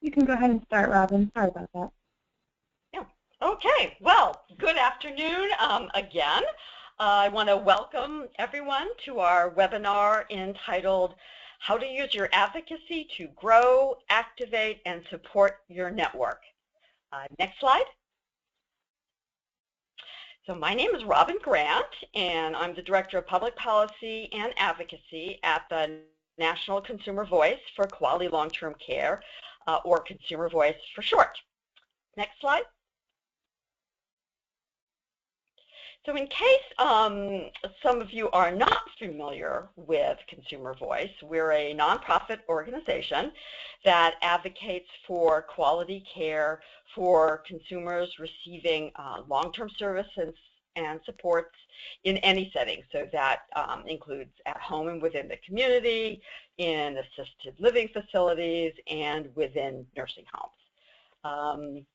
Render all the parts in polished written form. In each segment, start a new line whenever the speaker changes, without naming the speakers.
You can go ahead and start, Robin. Sorry about that.
Yeah. Okay. Well, good afternoon again. I want to welcome everyone to our webinar entitled How to Use Your Advocacy to Grow, Activate, and Support Your Network. Next slide. So my name is Robin Grant, and I'm the Director of Public Policy and Advocacy at the National Consumer Voice for Quality Long-Term Care, or Consumer Voice for short. Next slide. So in case some of you are not familiar with Consumer Voice, we're a nonprofit organization that advocates for quality care for consumers receiving long-term services and supports in any setting. So that includes at home and within the community, in assisted living facilities, and within nursing homes.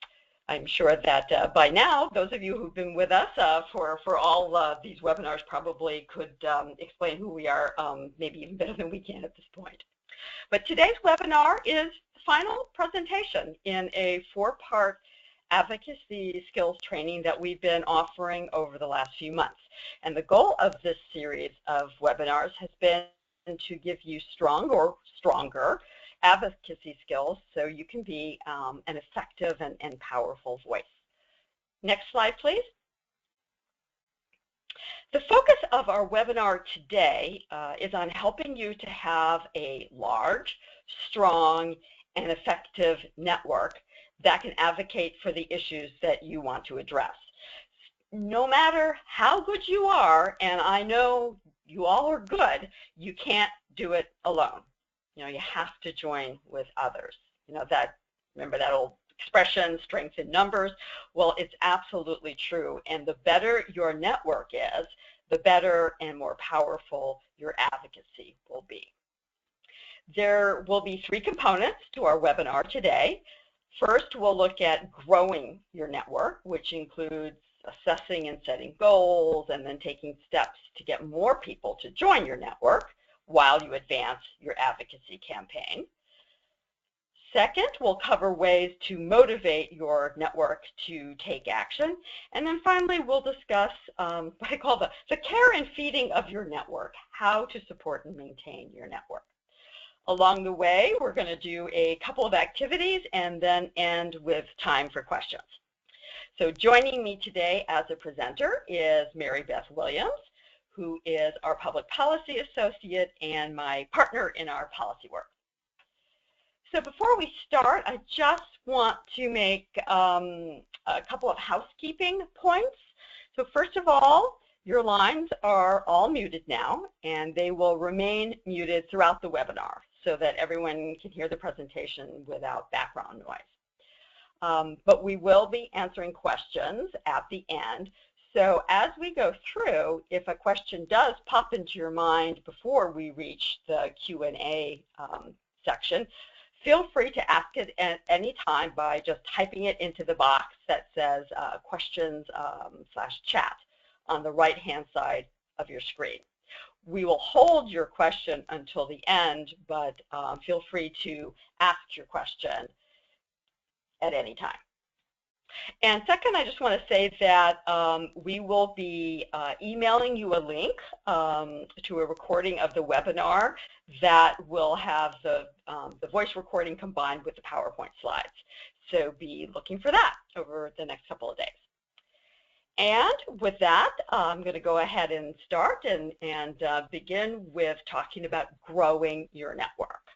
I'm sure that by now, those of you who've been with us for all these webinars probably could explain who we are, maybe even better than we can at this point. But today's webinar is the final presentation in a 4-part advocacy skills training that we've been offering over the last few months. And the goal of this series of webinars has been to give you strong or stronger advocacy skills so you can be an effective and powerful voice. Next slide, please. The focus of our webinar today is on helping you to have a large, strong, and effective network that can advocate for the issues that you want to address. No matter how good you are, and I know you all are good, you can't do it alone. You know, you have to join with others. You know, remember that old expression, strength in numbers? Well, it's absolutely true. And the better your network is, the better and more powerful your advocacy will be. There will be 3 components to our webinar today. First, we'll look at growing your network, which includes assessing and setting goals, and then taking steps to get more people to join your network while you advance your advocacy campaign. Second, we'll cover ways to motivate your network to take action. And then finally, we'll discuss what I call the care and feeding of your network, how to support and maintain your network. Along the way, we're going to do a couple of activities and then end with time for questions. So joining me today as a presenter is Mary Beth Williams, who is our Public Policy Associate and my partner in our policy work. So before we start, I just want to make a couple of housekeeping points. So first of all, your lines are all muted now, and they will remain muted throughout the webinar so that everyone can hear the presentation without background noise. But we will be answering questions at the end. So as we go through, if a question does pop into your mind before we reach the Q&A section, feel free to ask it at any time by just typing it into the box that says questions/chat on the right-hand side of your screen. We will hold your question until the end, but feel free to ask your question at any time. And second, I just want to say that we will be emailing you a link to a recording of the webinar that will have the voice recording combined with the PowerPoint slides. So be looking for that over the next couple of days. And with that, I'm going to go ahead and start and begin with talking about growing your network.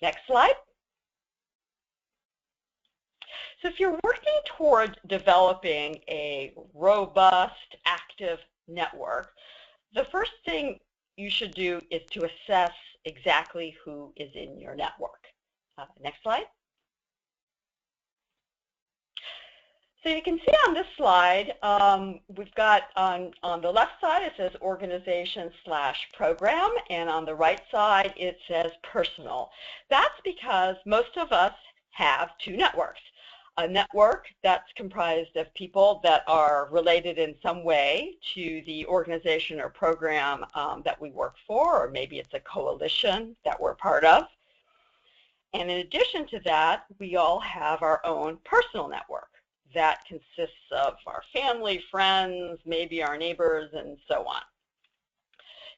Next slide. So if you're working toward developing a robust, active network, the first thing you should do is to assess exactly who is in your network. Next slide. So you can see on this slide, we've got on the left side it says organization/program, and on the right side it says personal. That's because most of us have 2 networks. A network that's comprised of people that are related in some way to the organization or program that we work for, or maybe it's a coalition that we're part of. And in addition to that, we all have our own personal network that consists of our family, friends, maybe our neighbors, and so on.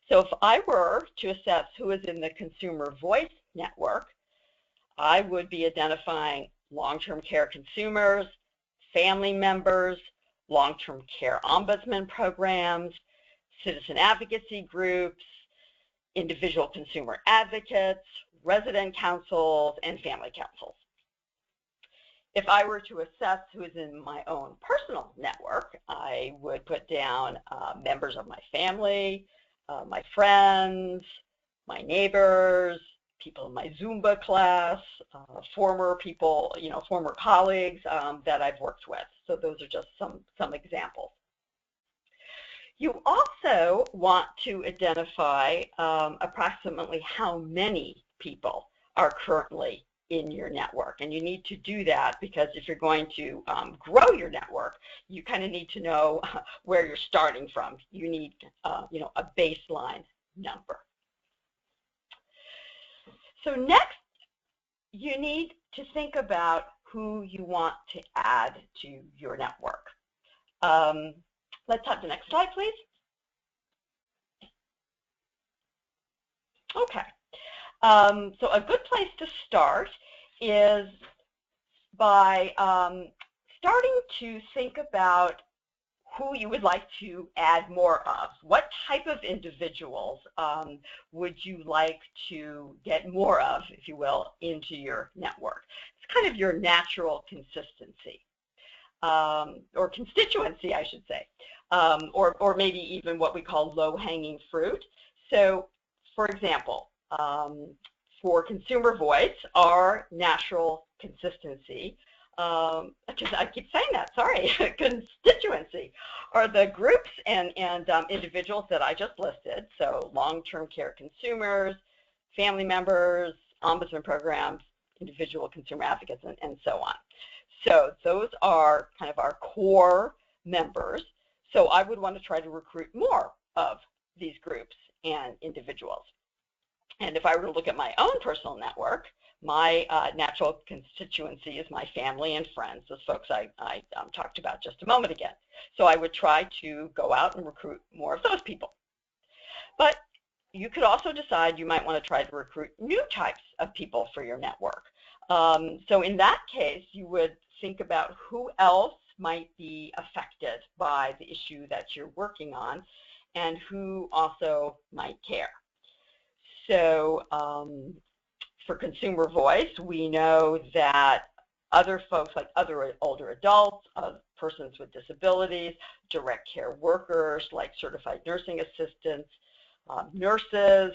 So if I were to assess who is in the consumer voice network, I would be identifying long-term care consumers, family members, long-term care ombudsman programs, citizen advocacy groups, individual consumer advocates, resident councils, and family councils. If I were to assess who is in my own personal network, I would put down members of my family, my friends, my neighbors, people in my Zumba class, former people, former colleagues that I've worked with. So those are just some examples. You also want to identify approximately how many people are currently in your network, and you need to do that because if you're going to grow your network, you kind of need to know where you're starting from. You need, a baseline number. So next, you need to think about who you want to add to your network. Let's have the next slide, please. Okay. So a good place to start is by starting to think about who you would like to add more of. What type of individuals would you like to get more of, if you will, into your network? It's kind of your natural consistency, or constituency, I should say, or maybe even what we call low-hanging fruit. So, for example, for consumer voice, our natural consistency, I keep saying that, sorry, constituency, are the groups and individuals that I just listed, so long-term care consumers, family members, ombudsman programs, individual consumer advocates, and so on. So those are kind of our core members. So I would want to try to recruit more of these groups and individuals. And if I were to look at my own personal network, my natural constituency is my family and friends, those folks I talked about just a moment ago. So I would try to go out and recruit more of those people. But you could also decide you might want to try to recruit new types of people for your network. So in that case, you would think about who else might be affected by the issue that you're working on and who also might care. So for consumer voice, we know that other folks, like other older adults, persons with disabilities, direct care workers like certified nursing assistants, nurses,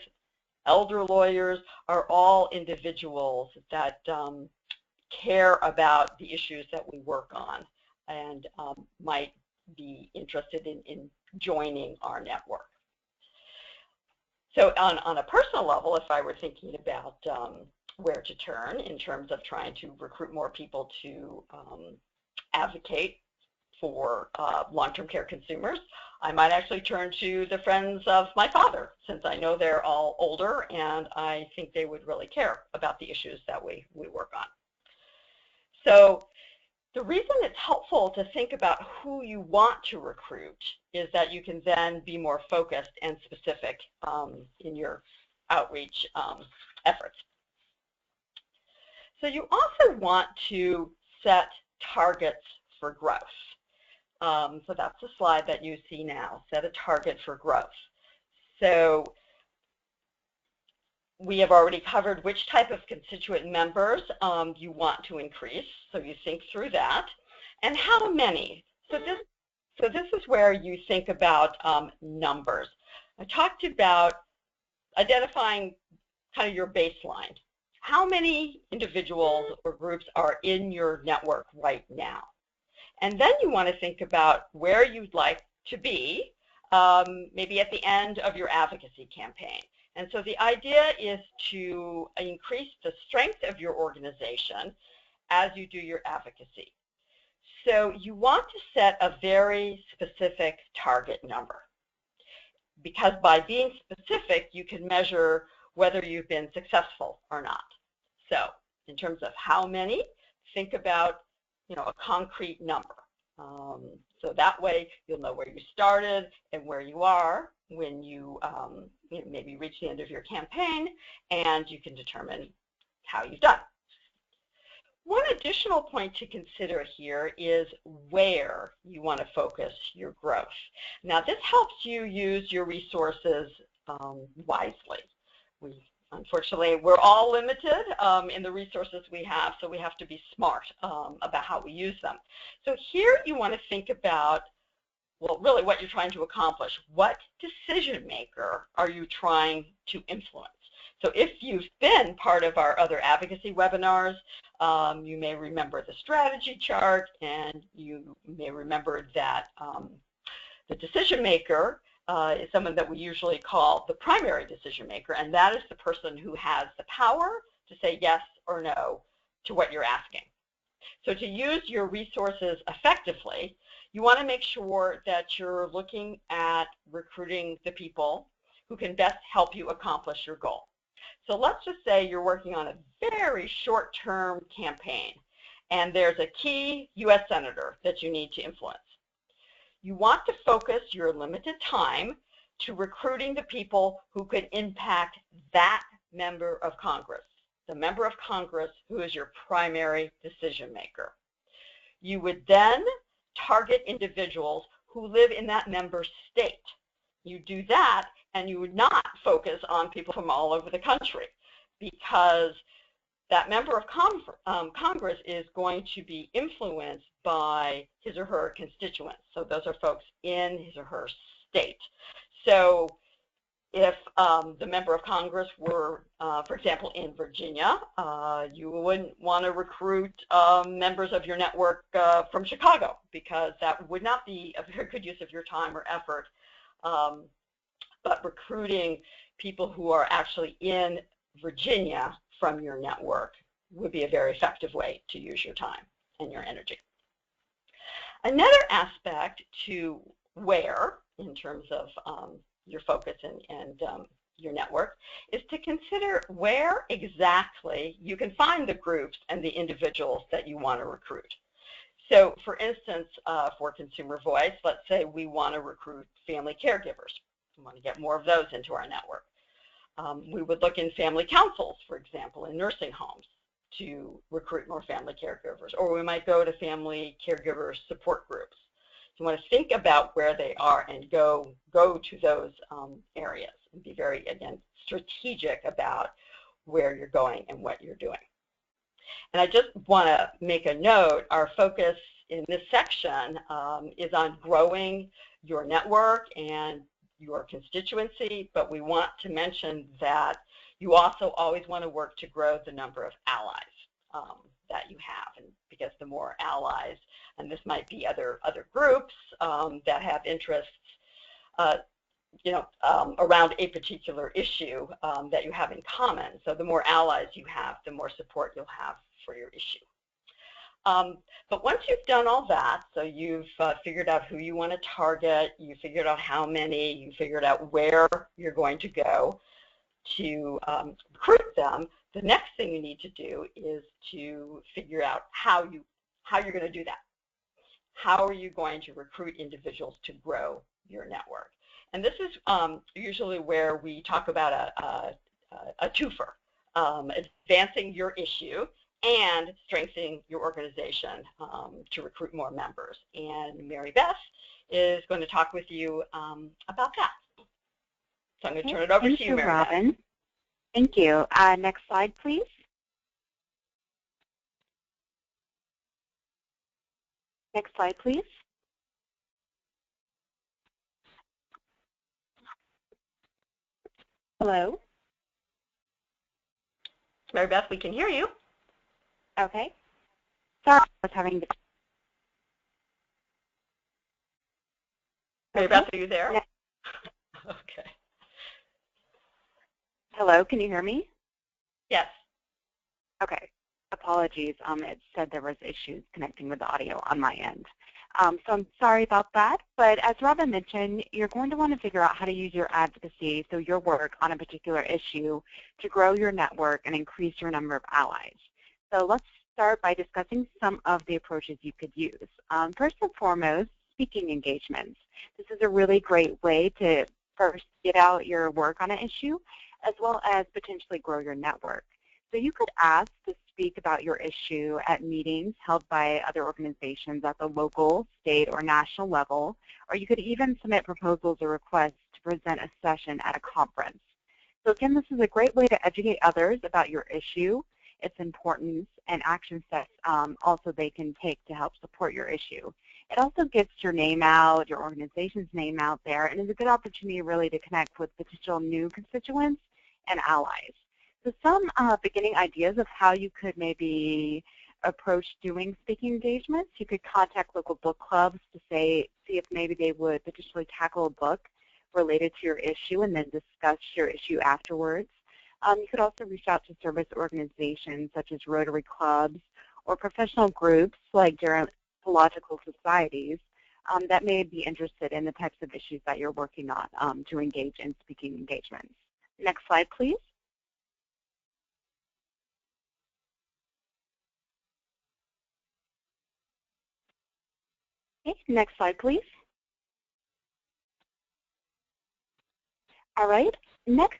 elder lawyers, are all individuals that care about the issues that we work on and might be interested in joining our network. So on a personal level, if I were thinking about where to turn in terms of trying to recruit more people to advocate for long-term care consumers, I might actually turn to the friends of my father, since I know they're all older and I think they would really care about the issues that we work on. So the reason it's helpful to think about who you want to recruit is that you can then be more focused and specific in your outreach efforts. So you also want to set targets for growth. So that's the slide that you see now, set a target for growth. So we have already covered which type of constituent members you want to increase, so you think through that, and how many. So this is where you think about numbers. I talked about identifying kind of your baseline. How many individuals or groups are in your network right now? And then you want to think about where you'd like to be, maybe at the end of your advocacy campaign. And so the idea is to increase the strength of your organization as you do your advocacy. So you want to set a very specific target number, because by being specific, you can measure whether you've been successful or not. So In terms of how many, think about, a concrete number. So that way you'll know where you started and where you are when you, maybe reach the end of your campaign, and you can determine how you've done. One additional point to consider here is where you want to focus your growth. Now, this helps you use your resources wisely. Unfortunately, we're all limited in the resources we have, so we have to be smart about how we use them. So here you want to think about, well, really what you're trying to accomplish. What decision maker are you trying to influence? So if you've been part of our other advocacy webinars, you may remember the strategy chart, and you may remember that the decision maker is someone that we usually call the primary decision maker, and that is the person who has the power to say yes or no to what you're asking. So to use your resources effectively, you want to make sure that you're looking at recruiting the people who can best help you accomplish your goal. So let's just say you're working on a very short-term campaign, and there's a key U.S. senator that you need to influence. You want to focus your limited time to recruiting the people who could impact that member of Congress, the member of Congress who is your primary decision maker. You would then target individuals who live in that member's state. You do that, and you would not focus on people from all over the country, because that member of Congress is going to be influenced by his or her constituents. So those are folks in his or her state. So if the member of Congress were, for example, in Virginia, you wouldn't want to recruit members of your network from Chicago, because that would not be a very good use of your time or effort. But recruiting people who are actually in Virginia from your network would be a very effective way to use your time and your energy. Another aspect to where, in terms of your focus and your network, is to consider where exactly you can find the groups and the individuals that you want to recruit. So for instance, for Consumer Voice, let's say we want to recruit family caregivers. We want to get more of those into our network. We would look in family councils, for example, in nursing homes to recruit more family caregivers, or we might go to family caregiver support groups. So you want to think about where they are and go to those areas, and be very, again, strategic about where you're going and what you're doing. And I just want to make a note, our focus in this section is on growing your network and your constituency, but we want to mention that you also always want to work to grow the number of allies that you have, and because the more allies, and this might be other groups that have interests around a particular issue that you have in common. So the more allies you have, the more support you'll have for your issue. But once you've done all that, so you've figured out who you want to target, you figured out how many, you figured out where you're going to go to recruit them, the next thing you need to do is to figure out how you're going to do that. How are you going to recruit individuals to grow your network? And this is usually where we talk about a twofer, advancing your issue and strengthening your organization to recruit more members. And Mary Beth is going to talk with you about that. So I'm going to turn it over to you, Mary
Robin.
Beth.
Thank you. Next slide, please. Next slide, please. Hello?
Mary Beth, we can hear you.
Okay. Sorry, I was having the...
Mary Beth, are you there?
Yeah.
Okay.
Hello, can you hear me?
Yes.
Okay. Apologies. It said there was issues connecting with the audio on my end. So I'm sorry about that, but as Robin mentioned, you're going to want to figure out how to use your advocacy, so your work on a particular issue, to grow your network and increase your number of allies. So let's start by discussing some of the approaches you could use. First and foremost, speaking engagements. This is a really great way to first get out your work on an issue, as well as potentially grow your network. So you could ask to speak about your issue at meetings held by other organizations at the local, state, or national level, or you could even submit proposals or requests to present a session at a conference. So again, this is a great way to educate others about your issue, its importance, and action steps also they can take to help support your issue. It also gets your name out, your organization's name out there, and is a good opportunity really to connect with potential new constituents and allies. So some beginning ideas of how you could maybe approach doing speaking engagements. You could contact local book clubs to see if maybe they would potentially tackle a book related to your issue and then discuss your issue afterwards. You could also reach out to service organizations such as Rotary clubs or professional groups like gerontological societies that may be interested in the types of issues that you're working on to engage in speaking engagements. Next slide, please. Okay, next slide, please. All right, next.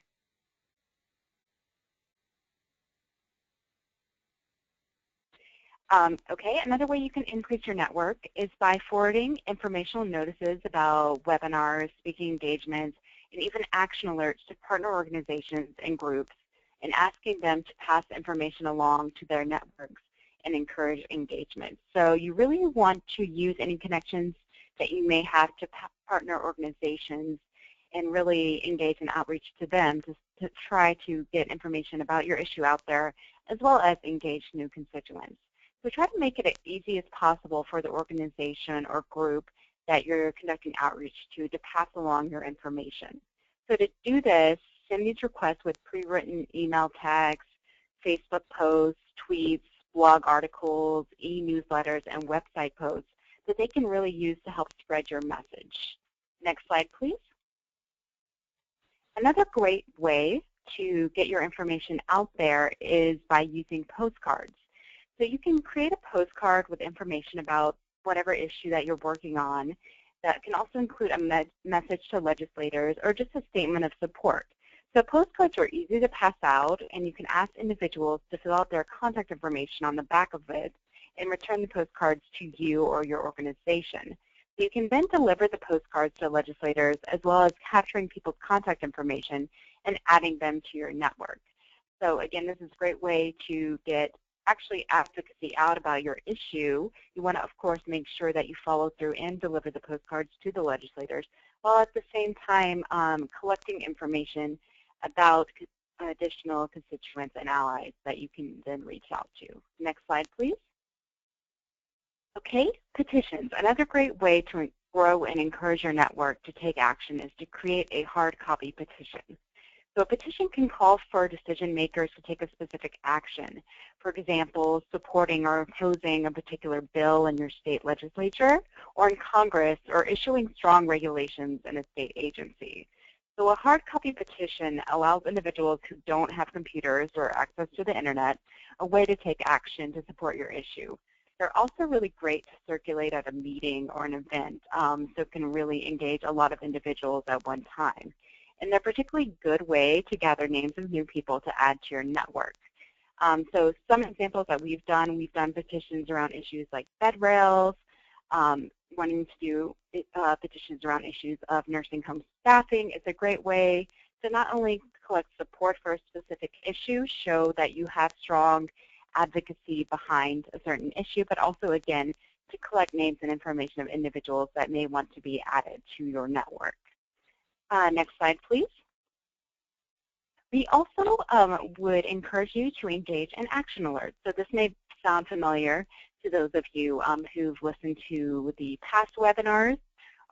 Okay, another way you can increase your network is by forwarding informational notices about webinars, speaking engagements, and even action alerts to partner organizations and groups, and asking them to pass information along to their networks and encourage engagement. So you really want to use any connections that you may have to partner organizations and really engage in outreach to them to try to get information about your issue out there, as well as engage new constituents. So try to make it as easy as possible for the organization or group that you're conducting outreach to pass along your information. So to do this, send these requests with pre-written email tags, Facebook posts, tweets, blog articles, e-newsletters, and website posts that they can really use to help spread your message. Next slide, please. Another great way to get your information out there is by using postcards. So you can create a postcard with information about whatever issue that you're working on that can also include a message to legislators or just a statement of support. So postcards are easy to pass out, and you can ask individuals to fill out their contact information on the back of it and return the postcards to you or your organization. So you can then deliver the postcards to legislators as well as capturing people's contact information and adding them to your network. So again, this is a great way to get actually advocacy out about your issue. You want to, of course, make sure that you follow through and deliver the postcards to the legislators, while at the same time collecting information about additional constituents and allies that you can then reach out to. Next slide, please. Okay, petitions. Another great way to grow and encourage your network to take action is to create a hard copy petition. So a petition can call for decision makers to take a specific action. For example, supporting or opposing a particular bill in your state legislature or in Congress, or issuing strong regulations in a state agency. So a hard copy petition allows individuals who don't have computers or access to the internet a way to take action to support your issue. They're also really great to circulate at a meeting or an event, so can really engage a lot of individuals at one time. And they're a particularly good way to gather names of new people to add to your network. So some examples that we've done petitions around issues like bed rails, wanting to do petitions around issues of nursing home staffing. It's a great way to not only collect support for a specific issue, show that you have strong advocacy behind a certain issue, but also, again, to collect names and information of individuals that may want to be added to your network. Next slide, please. We also would encourage you to engage in action alerts. So this may sound familiar to those of you who've listened to the past webinars,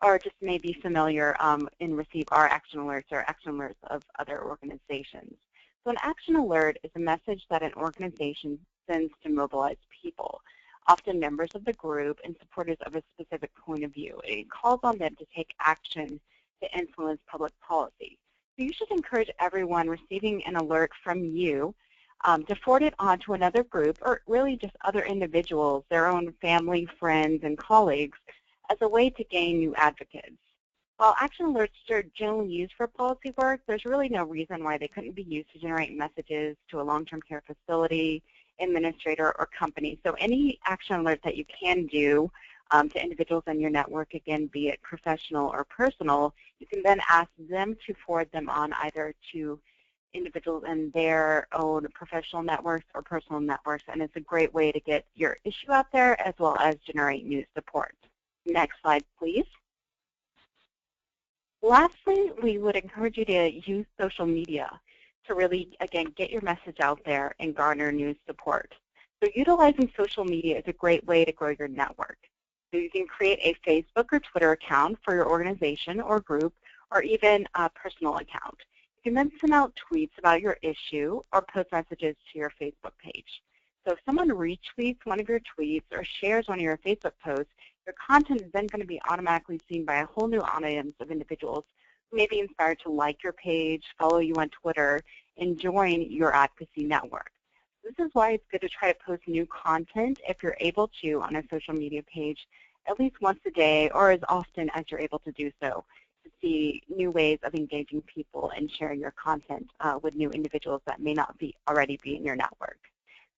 or just may be familiar and receive our action alerts or action alerts of other organizations. So an action alert is a message that an organization sends to mobilize people, often members of the group and supporters of a specific point of view. It calls on them to take action to influence public policy. So you should encourage everyone receiving an alert from you to forward it on to another group or really just other individuals, their own family, friends, and colleagues as a way to gain new advocates. While action alerts are generally used for policy work, there's really no reason why they couldn't be used to generate messages to a long-term care facility, administrator, or company. So any action alert that you can do to individuals in your network, again, be it professional or personal, you can then ask them to forward them on either to individuals in their own professional networks or personal networks, and it's a great way to get your issue out there as well as generate new support. Next slide, please. Lastly, we would encourage you to use social media to really, again, get your message out there and garner new support. So utilizing social media is a great way to grow your network. So you can create a Facebook or Twitter account for your organization or group, or even a personal account. You can then send out tweets about your issue or post messages to your Facebook page. So if someone retweets one of your tweets or shares one of your Facebook posts, your content is then going to be automatically seen by a whole new audience of individuals who may be inspired to like your page, follow you on Twitter, and join your advocacy network. This is why it's good to try to post new content if you're able to on a social media page at least once a day or as often as you're able to do so, to see new ways of engaging people and sharing your content with new individuals that may not already be in your network.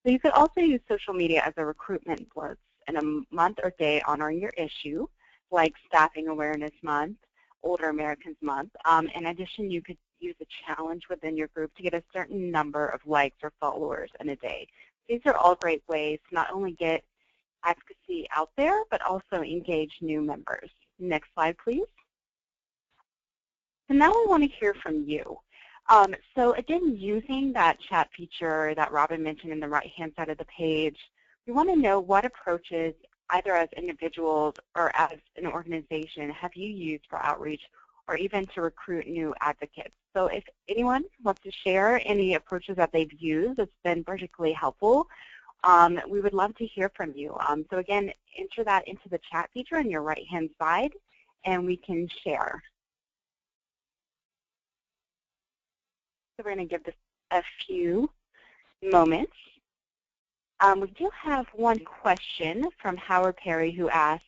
So you could also use social media as a recruitment blitz in a month or day honoring your issue, like Staffing Awareness Month, Older Americans Month. In addition, you could use a challenge within your group to get a certain number of likes or followers in a day. These are all great ways to not only get advocacy out there, but also engage new members. Next slide, please. So now we want to hear from you. So again, using that chat feature that Robin mentioned in the right-hand side of the page, we want to know what approaches, either as individuals or as an organization, have you used for outreach or even to recruit new advocates. So if anyone wants to share any approaches that they've used that's been particularly helpful, we would love to hear from you. So again, enter that into the chat feature on your right-hand side, and we can share. So we're going to give this a few moments. We do have one question from Howard Perry who asked,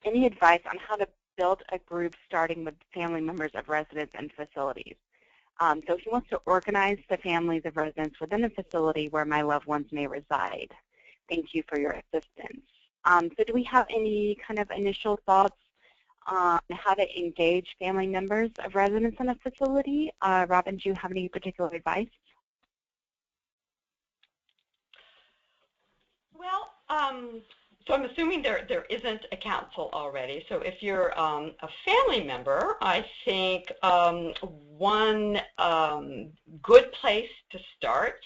any advice on how to build a group starting with family members of residents and facilities? So he wants to organize the families of residents within a facility where my loved ones may reside. Thank you for your assistance. So do we have any kind of initial thoughts on how to engage family members of residents in a facility? Robin, do you have any particular advice?
Well, so I'm assuming there isn't a council already. So if you're a family member, I think one good place to start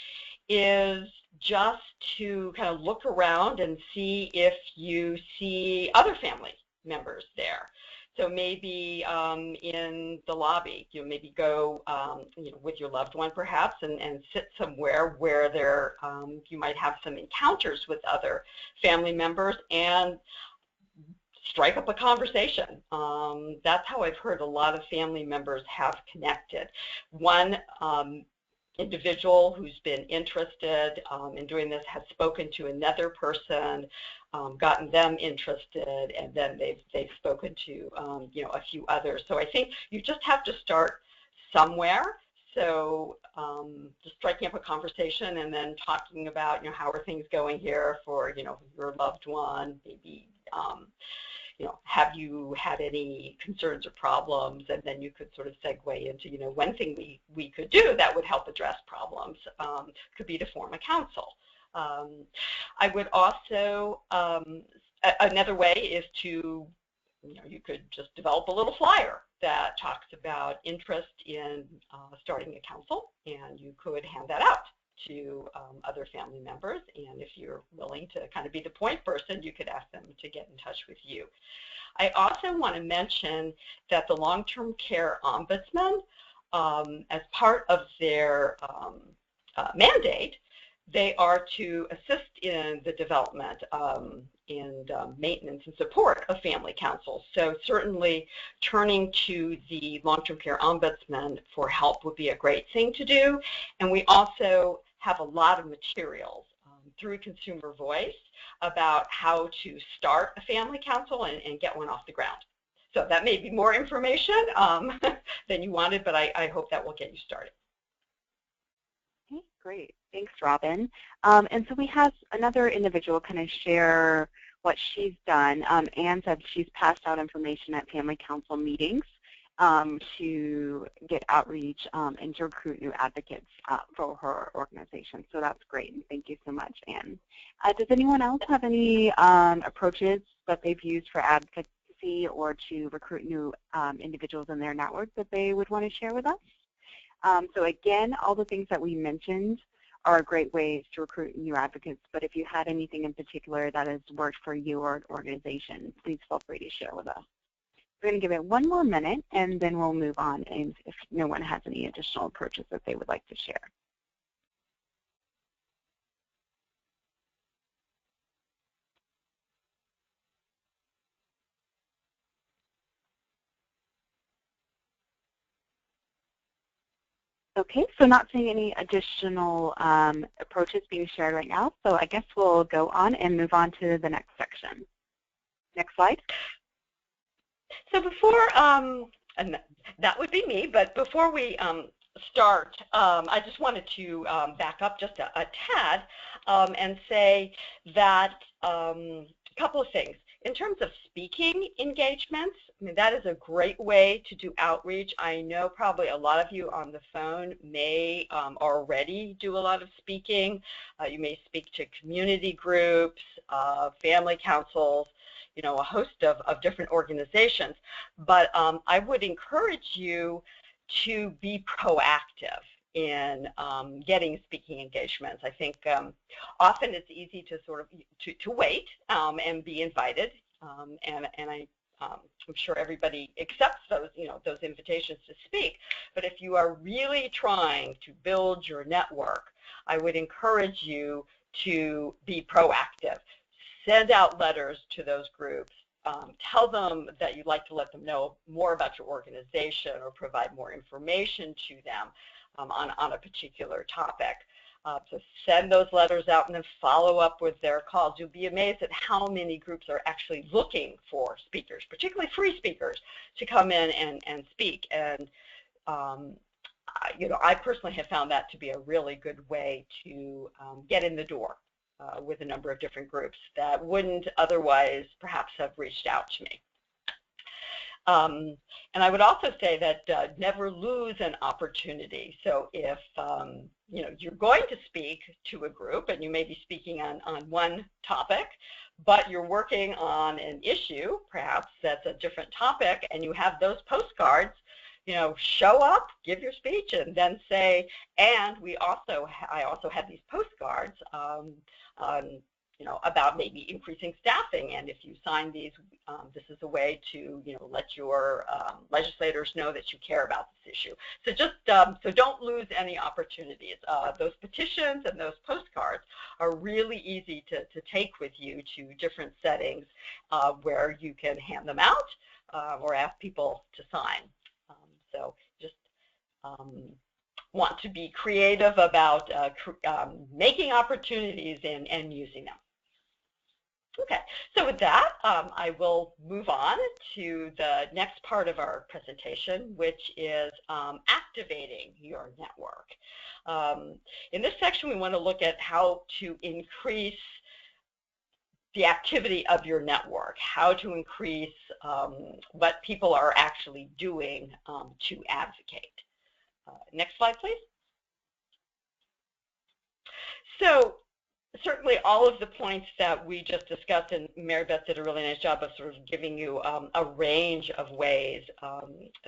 is just to kind of look around and see if you see other family members there. So maybe in the lobby, you maybe go with your loved one perhaps and sit somewhere where there you might have some encounters with other family members and strike up a conversation. That's how I've heard a lot of family members have connected. One individual who's been interested in doing this has spoken to another person, gotten them interested, and then they've spoken to a few others. So I think you just have to start somewhere. So just striking up a conversation and then talking about how are things going here for your loved one, maybe have you had any concerns or problems, and then you could sort of segue into one thing we could do that would help address problems could be to form a council. I would also, another way is to, you could just develop a little flyer that talks about interest in starting a council, and you could hand that out to other family members, and if you're willing to kind of be the point person, you could ask them to get in touch with you. I also want to mention that the long-term care ombudsman, as part of their mandate, they are to assist in the development and maintenance and support of family councils. So certainly turning to the long-term care ombudsman for help would be a great thing to do. And we also have a lot of materials through Consumer Voice about how to start a family council and get one off the ground. So that may be more information than you wanted, but I hope that will get you started.
Okay, great. Thanks, Robin. And so we have another individual kind of share what she's done. Anne said she's passed out information at family council meetings to get outreach and to recruit new advocates for her organization. So that's great, and thank you so much, Anne. Does anyone else have any approaches that they've used for advocacy or to recruit new individuals in their network that they would want to share with us? So again, all the things that we mentioned are great ways to recruit new advocates, but if you had anything in particular that has worked for your organization, please feel free to share with us. We're going to give it one more minute, and then we'll move on and if no one has any additional approaches that they would like to share. Okay, so not seeing any additional approaches being shared right now, so I guess we'll go on and move on to the next section. Next slide.
So before, and that would be me, but before we start, I just wanted to back up just a tad and say that a couple of things. In terms of speaking engagements, I mean, that is a great way to do outreach. I know probably a lot of you on the phone may already do a lot of speaking. You may speak to community groups, family councils, you know, a host of different organizations. But I would encourage you to be proactive in getting speaking engagements. I think often it's easy to sort of to wait and be invited, and I'm sure everybody accepts those, you know, those invitations to speak. But if you are really trying to build your network, I would encourage you to be proactive. Send out letters to those groups. Tell them that you'd like to let them know more about your organization or provide more information to them on a particular topic. So send those letters out and then follow up with their calls. You'll be amazed at how many groups are actually looking for speakers, particularly free speakers, to come in and speak. And you know, I personally have found that to be a really good way to get in the door with a number of different groups that wouldn't otherwise perhaps have reached out to me. And I would also say that never lose an opportunity. So if you know, you're going to speak to a group and you may be speaking on one topic, but you're working on an issue, perhaps that's a different topic, and you have those postcards, you know, show up, give your speech, and then say, and I also have these postcards you know, about maybe increasing staffing, and if you sign these, this is a way to, you know, let your legislators know that you care about this issue. So just, so don't lose any opportunities. Those petitions and those postcards are really easy to take with you to different settings where you can hand them out or ask people to sign. So just want to be creative about making opportunities and using them. Okay, so with that, I will move on to the next part of our presentation, which is activating your network. In this section, we want to look at how to increase the activity of your network, how to increase what people are actually doing to advocate. Next slide, please. So certainly all of the points that we just discussed, and Mary Beth did a really nice job of sort of giving you a range of ways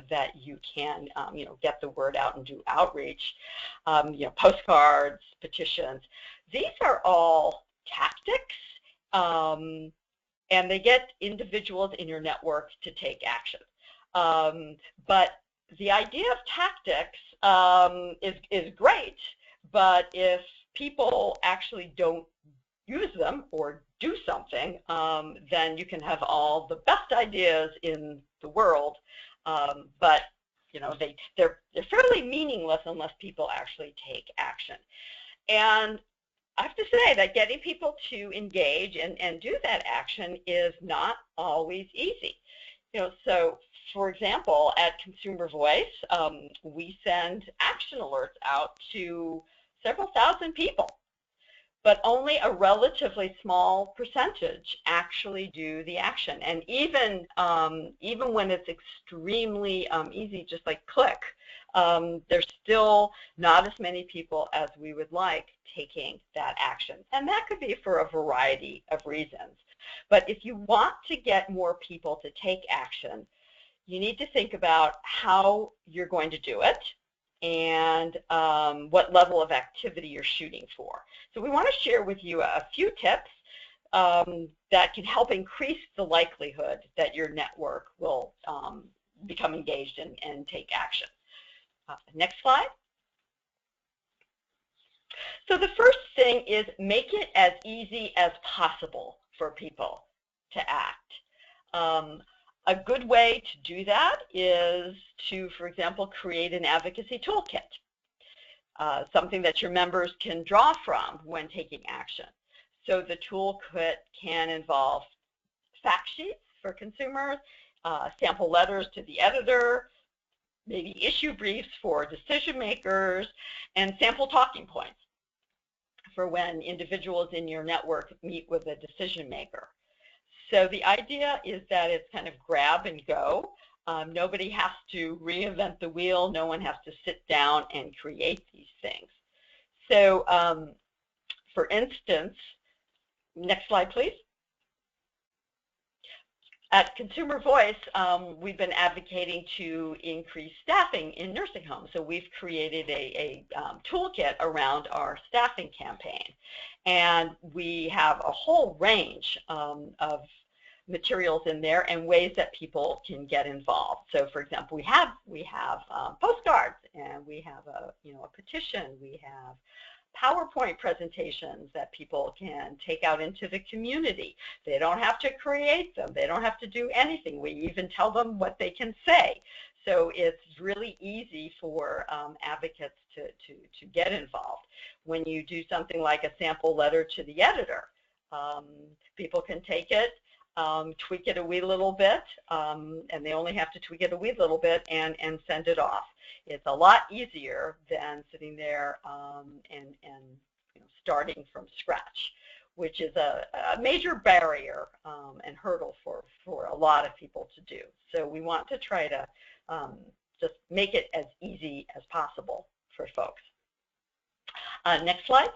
that you can you know, get the word out and do outreach, you know, postcards, petitions. These are all tactics, and they get individuals in your network to take action. But the idea of tactics is great, but if people actually don't use them or do something, then you can have all the best ideas in the world, but you know, they're fairly meaningless unless people actually take action. And I have to say that getting people to engage and do that action is not always easy. So for example, at Consumer Voice, we send action alerts out to several thousand people, but only a relatively small percentage actually do the action. And even when it's extremely easy, just like click, there's still not as many people as we would like taking that action. And that could be for a variety of reasons. But if you want to get more people to take action, you need to think about how you're going to do it and what level of activity you're shooting for. So we want to share with you a few tips that can help increase the likelihood that your network will become engaged and take action. Next slide. So the first thing is make it as easy as possible for people to act. A good way to do that is to, for example, create an advocacy toolkit, something that your members can draw from when taking action. So the toolkit can involve fact sheets for consumers, sample letters to the editor, maybe issue briefs for decision makers, and sample talking points for when individuals in your network meet with a decision maker. So the idea is that it's kind of grab and go. Nobody has to reinvent the wheel. No one has to sit down and create these things. So for instance, next slide, please. At Consumer Voice, we've been advocating to increase staffing in nursing homes. So we've created a toolkit around our staffing campaign. And we have a whole range of materials in there and ways that people can get involved. So for example, we have postcards, and we have a petition. We have PowerPoint presentations that people can take out into the community. They don't have to create them. They don't have to do anything. We even tell them what they can say. So it's really easy for advocates to get involved. When you do something like a sample letter to the editor, people can take it, tweak it a wee little bit, and they only have to tweak it a wee little bit and send it off. It's a lot easier than sitting there and starting from scratch, which is a major barrier and hurdle for a lot of people to do. So we want to try to just make it as easy as possible for folks. Next slide.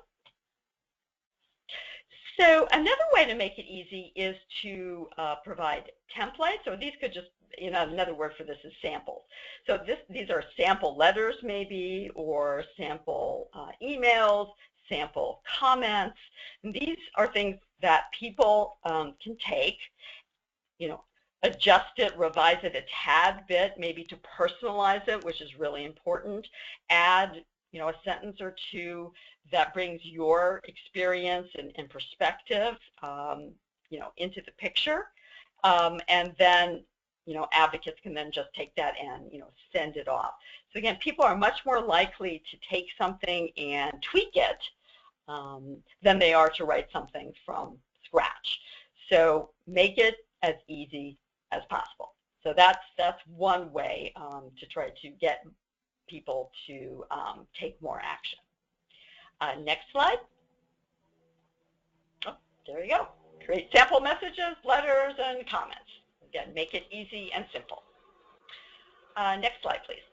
So another way to make it easy is to provide templates. So these could just, another word for this is samples. So these are sample letters maybe, or sample emails, sample comments. And these are things that people can take, adjust it, revise it a tad bit, maybe to personalize it, which is really important. Add a sentence or two that brings your experience and perspective, into the picture, and then, advocates can then just take that and, send it off. So again, people are much more likely to take something and tweak it than they are to write something from scratch. So make it as easy as possible. So that's one way to try to get people to take more action. Next slide. Oh, there you go. Create sample messages, letters, and comments. Again, make it easy and simple. Next slide, please.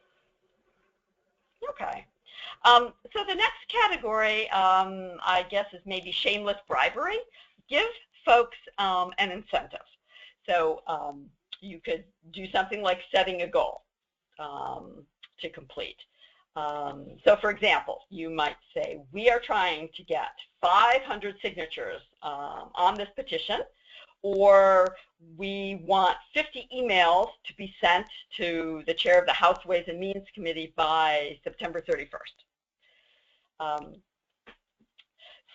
Okay. So the next category, I guess, is maybe shameless bribery. Give folks an incentive. So you could do something like setting a goal to complete. So for example, you might say, we are trying to get 500 signatures on this petition, or we want 50 emails to be sent to the chair of the House Ways and Means Committee by September 31st.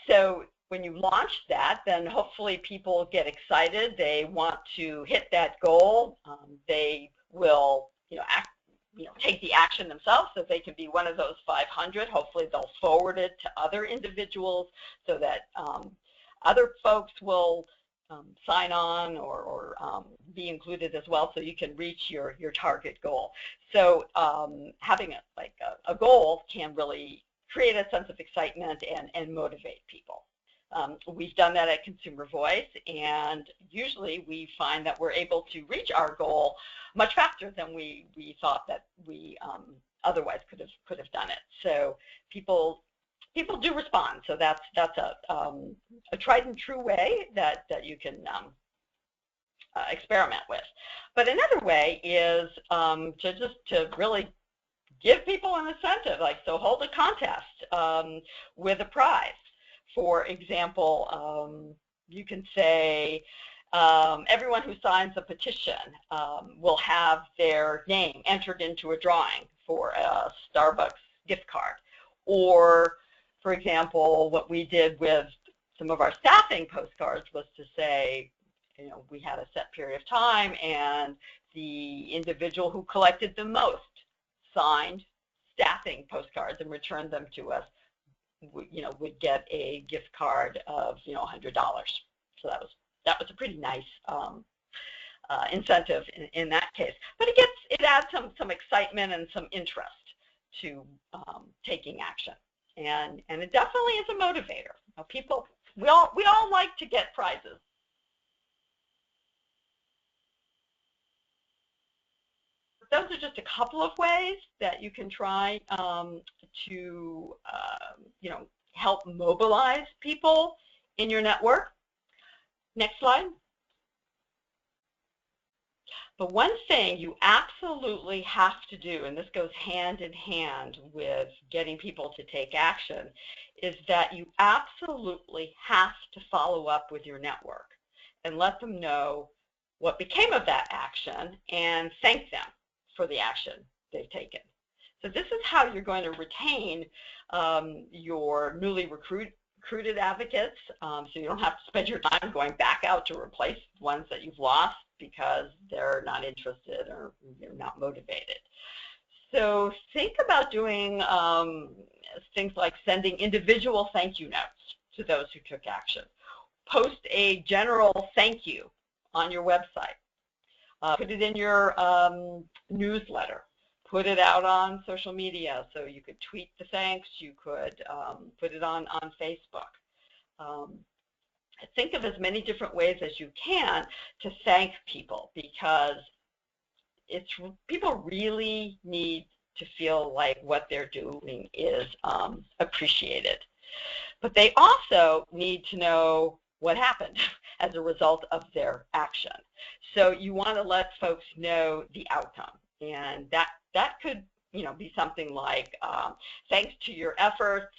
So when you launch that, then hopefully people get excited. They want to hit that goal. They will, take the action themselves, so they can be one of those 500. Hopefully they'll forward it to other individuals so that other folks will sign on or be included as well, so you can reach your target goal. So having a goal can really create a sense of excitement and motivate people. We've done that at Consumer Voice, and usually we find that we're able to reach our goal much faster than we thought that we otherwise could have done it. So people do respond. So that's a tried and true way that you can experiment with. But another way is to really give people an incentive. So hold a contest with a prize. For example, you can say everyone who signs a petition will have their name entered into a drawing for a Starbucks gift card. Or, for example, what we did with some of our staffing postcards was to say, we had a set period of time, and the individual who collected the most signed staffing postcards and returned them to us, would get a gift card of $100. So that was a pretty nice incentive in that case. But it adds some excitement and some interest to taking action, and it definitely is a motivator. People, we all like to get prizes. Those are just a couple of ways that you can try to help mobilize people in your network. Next slide. But one thing you absolutely have to do, and this goes hand in hand with getting people to take action, is that you absolutely have to follow up with your network and let them know what became of that action and thank them for the action they've taken. So this is how you're going to retain your newly recruited advocates, so you don't have to spend your time going back out to replace ones that you've lost because they're not interested or you're not motivated. So think about doing things like sending individual thank you notes to those who took action. Post a general thank you on your website. Put it in your newsletter. Put it out on social media. So you could tweet the thanks. You could put it on Facebook. Think of as many different ways as you can to thank people, because people really need to feel like what they're doing is appreciated. But they also need to know what happened as a result of their action. So you want to let folks know the outcome, and that could be something like, thanks to your efforts,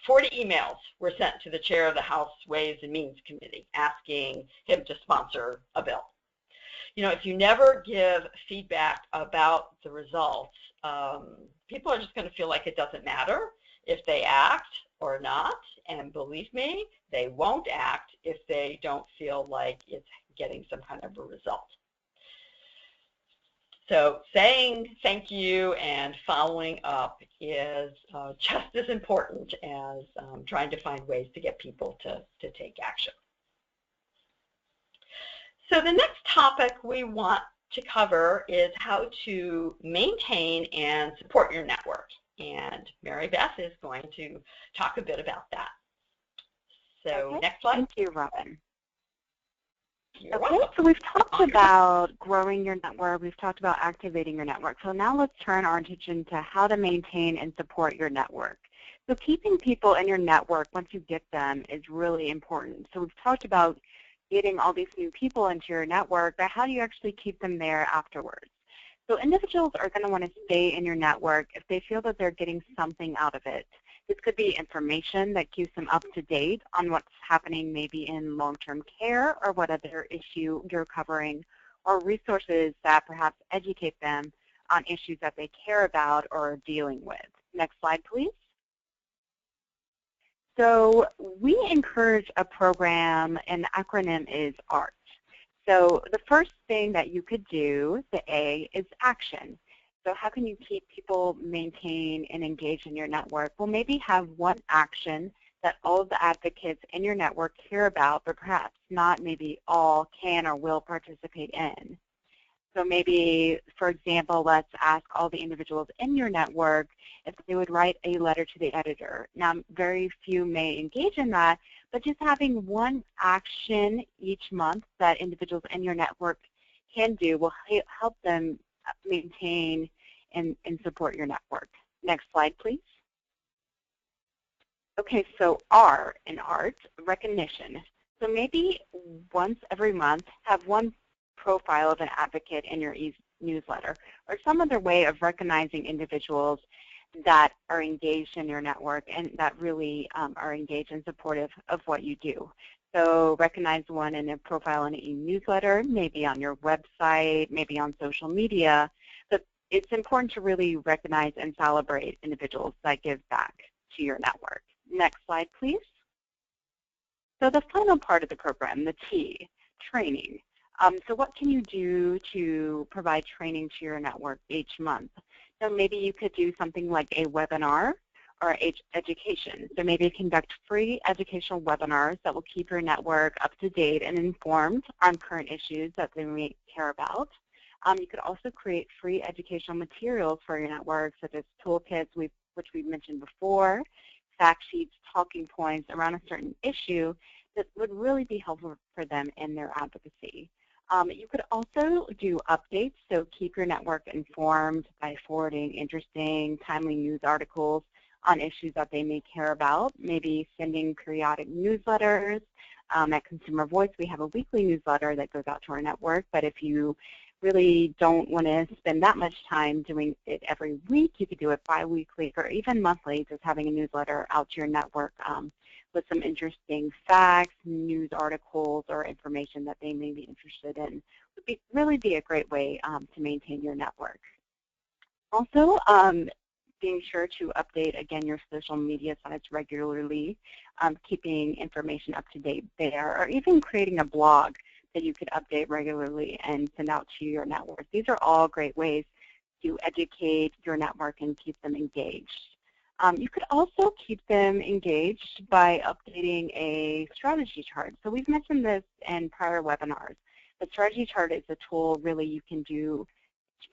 40 emails were sent to the chair of the House Ways and Means Committee asking him to sponsor a bill. If you never give feedback about the results, people are just going to feel like it doesn't matter if they act or not, and believe me, they won't act if they don't feel like it's getting some kind of a result. So saying thank you and following up is just as important as trying to find ways to get people to take action. So the next topic we want to cover is how to maintain and support your network. And Mary Beth is going to talk a bit about that. So
okay.
Next slide.
Thank you, Robin.
You're
okay,
welcome.
So we've talked about growing your network. We've talked about activating your network. So now let's turn our attention to how to maintain and support your network. So keeping people in your network once you get them is really important. So we've talked about getting all these new people into your network, but how do you actually keep them there afterwards? So individuals are going to want to stay in your network if they feel that they're getting something out of it. This could be information that keeps them up to date on what's happening maybe in long-term care or what other issue you're covering, or resources that perhaps educate them on issues that they care about or are dealing with. Next slide, please. So we encourage a program, and the acronym is ART. So the first thing that you could do, the A, is action. So how can you keep people maintain and engage in your network? Well, maybe have one action that all of the advocates in your network care about, but perhaps not maybe all can or will participate in. So maybe, for example, let's ask all the individuals in your network if they would write a letter to the editor. Now, very few may engage in that, but just having one action each month that individuals in your network can do will help them maintain and support your network. Next slide, please. Okay, so R in art, recognition. So maybe once every month, have one profile of an advocate in your newsletter, or some other way of recognizing individuals that are engaged in your network and that really are engaged and supportive of what you do. So recognize one in a profile in a newsletter, maybe on your website, maybe on social media. But it's important to really recognize and celebrate individuals that give back to your network. Next slide, please. So the final part of the program, the T, training. So what can you do to provide training to your network each month? So maybe you could do something like a webinar or education. So maybe conduct free educational webinars that will keep your network up to date and informed on current issues that they may care about. You could also create free educational materials for your network, such as toolkits, which we've mentioned before, fact sheets, talking points around a certain issue that would really be helpful for them in their advocacy. You could also do updates, so keep your network informed by forwarding interesting, timely news articles on issues that they may care about, maybe sending periodic newsletters. At Consumer Voice, we have a weekly newsletter that goes out to our network, but if you really don't want to spend that much time doing it every week, you could do it bi-weekly or even monthly, just having a newsletter out to your network with some interesting facts, news articles, or information that they may be interested in. Would really be a great way to maintain your network. Also, being sure to update, again, your social media sites regularly, keeping information up to date there, or even creating a blog that you could update regularly and send out to your network. These are all great ways to educate your network and keep them engaged. You could also keep them engaged by updating a strategy chart. So we've mentioned this in prior webinars. The strategy chart is a tool really you can do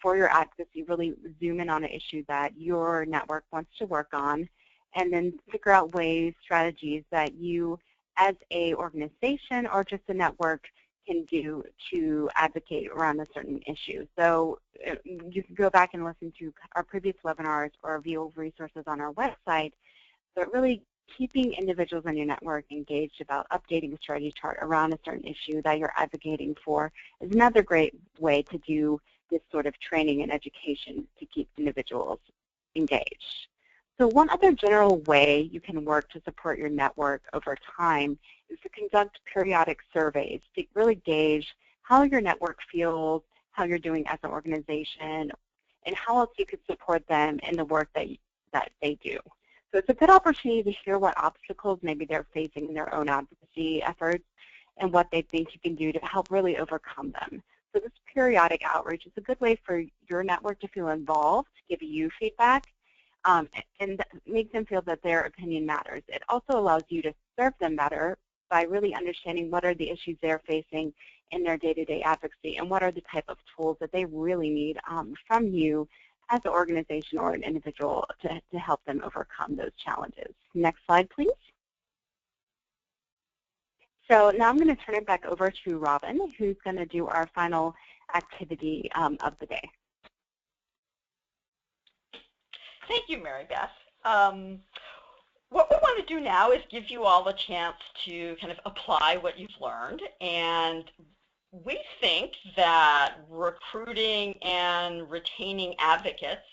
for your advocacy, really zoom in on an issue that your network wants to work on, and then figure out ways, strategies that you as a organization or just a network can do to advocate around a certain issue. So you can go back and listen to our previous webinars or view resources on our website, but really keeping individuals in your network engaged about updating a strategy chart around a certain issue that you're advocating for is another great way to do this sort of training and education to keep individuals engaged. So one other general way you can work to support your network over time is to conduct periodic surveys to really gauge how your network feels, how you're doing as an organization, and how else you could support them in the work that they do. So it's a good opportunity to hear what obstacles maybe they're facing in their own advocacy efforts and what they think you can do to help really overcome them. So this periodic outreach is a good way for your network to feel involved, give you feedback, and make them feel that their opinion matters. It also allows you to serve them better by really understanding what are the issues they're facing in their day-to-day advocacy and what are the type of tools that they really need from you as an organization or an individual to help them overcome those challenges. Next slide, please. So now I'm going to turn it back over to Robin, who's going to do our final activity of the day.
Thank you, Mary Beth. What we want to do now is give you all a chance to kind of apply what you've learned, and we think that recruiting and retaining advocates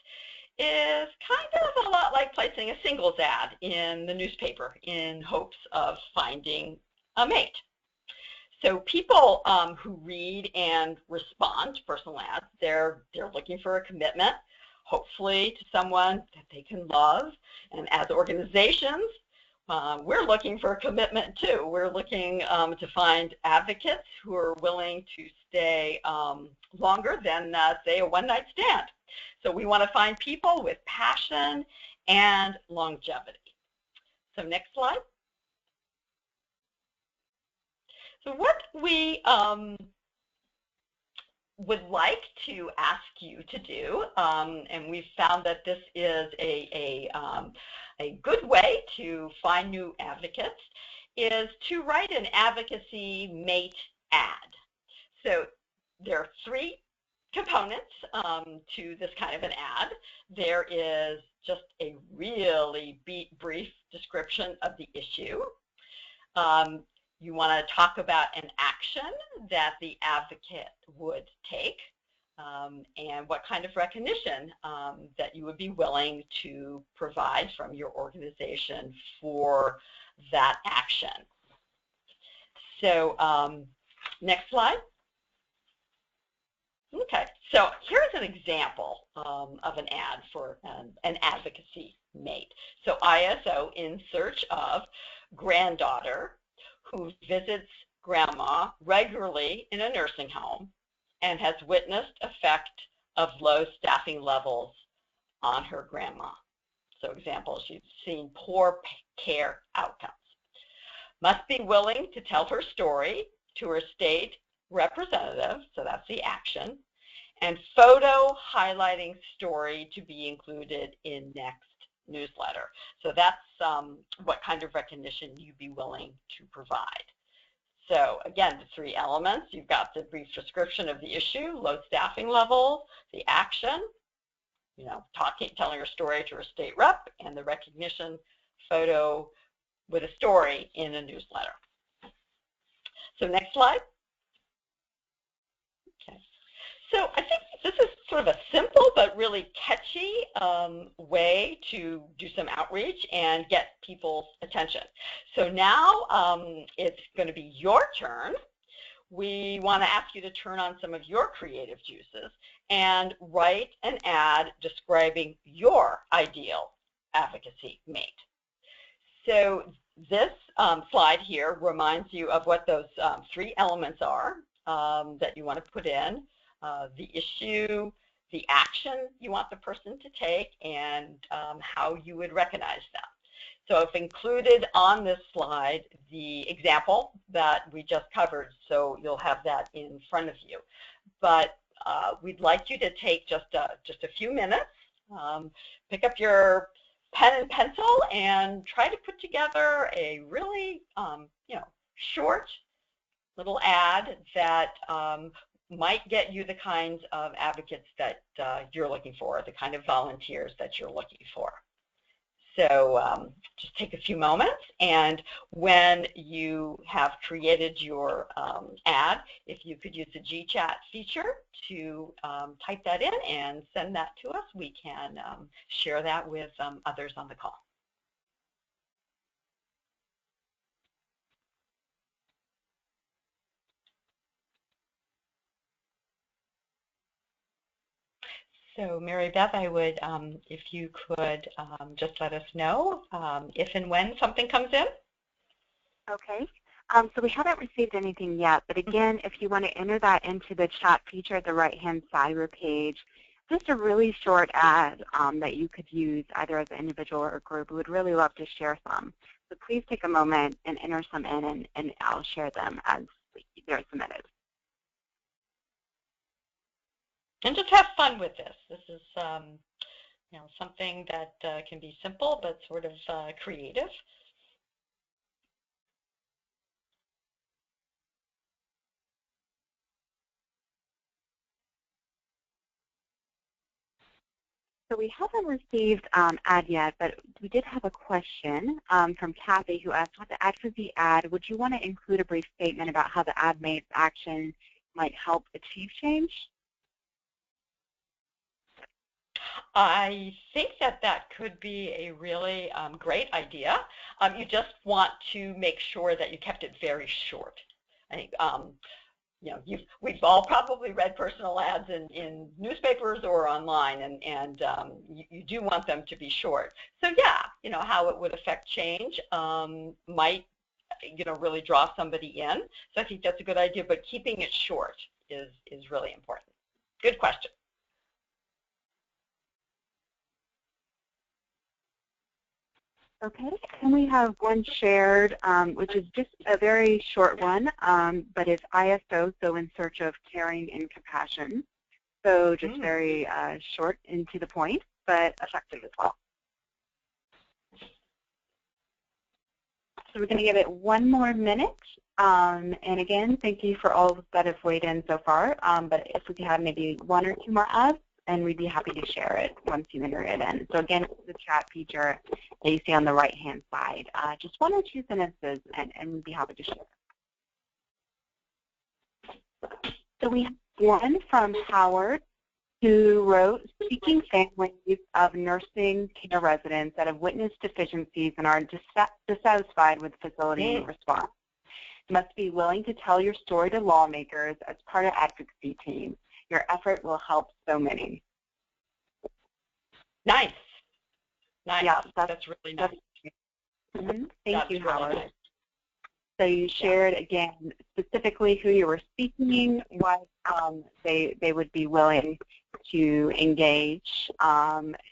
is kind of a lot like placing a singles ad in the newspaper in hopes of finding a mate. So people who read and respond to personal ads, they're looking for a commitment, hopefully to someone that they can love. And as organizations, we're looking for a commitment too. We're looking to find advocates who are willing to stay longer than, say, a one-night stand. So we want to find people with passion and longevity. So next slide. So what we would like to ask you to do, and we've found that this is a good way to find new advocates, is to write an advocacy mate ad. So there are three components to this kind of an ad. There is just a really brief description of the issue. You want to talk about an action that the advocate would take, and what kind of recognition that you would be willing to provide from your organization for that action. So next slide. Okay, so here's an example of an ad for an advocacy mate. So ISO, in search of granddaughter who visits grandma regularly in a nursing home and has witnessed effect of low staffing levels on her grandma. So example, she's seen poor care outcomes. Must be willing to tell her story to her state representative, so that's the action, and photo highlighting story to be included in next newsletter. So that's what kind of recognition you'd be willing to provide. So again, the three elements, you've got the brief description of the issue, low staffing levels, the action, telling her story to her state rep, and the recognition photo with a story in a newsletter. So next slide. Okay. So I think this is sort of a simple but really catchy way to do some outreach and get people's attention. So now it's going to be your turn. We want to ask you to turn on some of your creative juices and write an ad describing your ideal advocacy mate. So this slide here reminds you of what those three elements are that you want to put in. The issue, the action you want the person to take, and how you would recognize them. So I've included on this slide the example that we just covered, so you'll have that in front of you. But we'd like you to take just a few minutes, pick up your pen and pencil, and try to put together a really short little ad that might get you the kinds of advocates that you're looking for, the kind of volunteers that you're looking for. So just take a few moments, and when you have created your ad, if you could use the GChat feature to type that in and send that to us, we can share that with others on the call. So Mary Beth, I would, if you could just let us know if and when something comes in.
Okay. So we haven't received anything yet, but again, if you want to enter that into the chat feature at the right-hand side of your page, just a really short ad that you could use either as an individual or a group. We would really love to share some. So please take a moment and enter some in, and I'll share them as they're submitted.
And just have fun with this. This is something that can be simple but sort of creative.
So we haven't received ad yet, but we did have a question from Kathy, who asked, with the advocacy ad, would you want to include a brief statement about how the ad mate's action might help achieve change?
I think that could be a really great idea. You just want to make sure that you kept it very short. I think we've all probably read personal ads in newspapers or online, and you do want them to be short. So yeah, how it would affect change might really draw somebody in. So I think that's a good idea, but keeping it short is really important. Good question.
Okay, and we have one shared, which is just a very short one, but it's ISO, so in search of caring and compassion. So just very short and to the point, but effective as well. So we're going to give it one more minute. And again, thank you for all that have weighed in so far. But if we could have maybe one or two more ads, and we'd be happy to share it once you enter it in. So again, it's the chat feature that you see on the right-hand side. Just one or two sentences, and we'd be happy to share. So we have one from Howard, who wrote, seeking families of nursing care residents that have witnessed deficiencies and are dissatisfied with facility response. You must be willing to tell your story to lawmakers as part of advocacy team. Your effort will help so many.
Nice. Nice.
Yeah,
that's really nice.
Thank you,
really
Howard.
Nice.
So you shared, again, specifically who you were speaking, what they would be willing to engage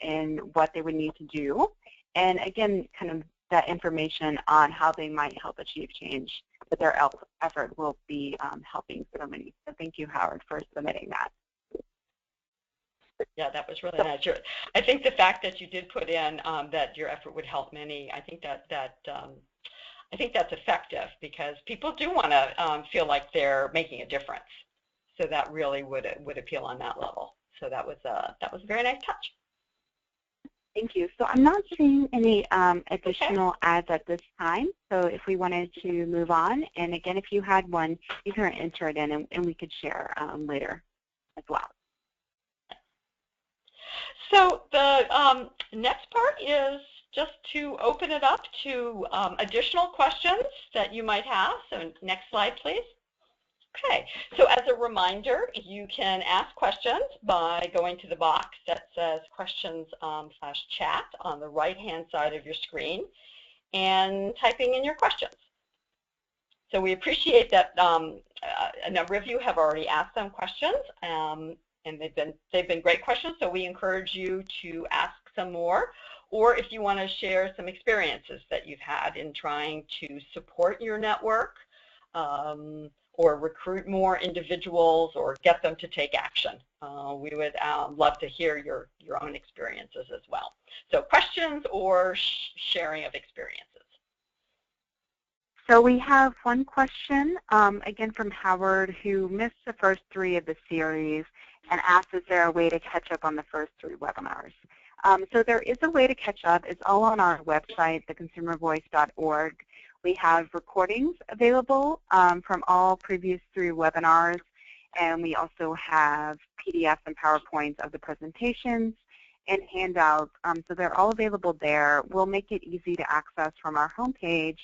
in what they would need to do, and again, kind of that information on how they might help achieve change, but their effort will be helping so many. So thank you, Howard, for submitting that.
Yeah, that was really nice. I think the fact that you did put in that your effort would help many, I think I think that's effective because people do want to feel like they're making a difference. So that really would appeal on that level. So that was a very nice touch.
Thank you. So I'm not seeing any additional ads at this time. So if we wanted to move on, and again, if you had one, you can enter it in, and we could share later as well.
So the next part is just to open it up to additional questions that you might have. So next slide, please. Okay, so as a reminder, you can ask questions by going to the box that says questions /chat on the right-hand side of your screen and typing in your questions. So we appreciate that a number of you have already asked them questions, and they've been great questions, so we encourage you to ask some more, or if you want to share some experiences that you've had in trying to support your network, or recruit more individuals, or get them to take action. We would love to hear your own experiences as well. So questions or sharing of experiences.
So we have one question, again from Howard, who missed the first 3 of the series and asked, is there a way to catch up on the first 3 webinars? So there is a way to catch up. It's all on our website, theconsumervoice.org. We have recordings available from all previous 3 webinars, and we also have PDFs and PowerPoints of the presentations and handouts. So they're all available there. We'll make it easy to access from our homepage,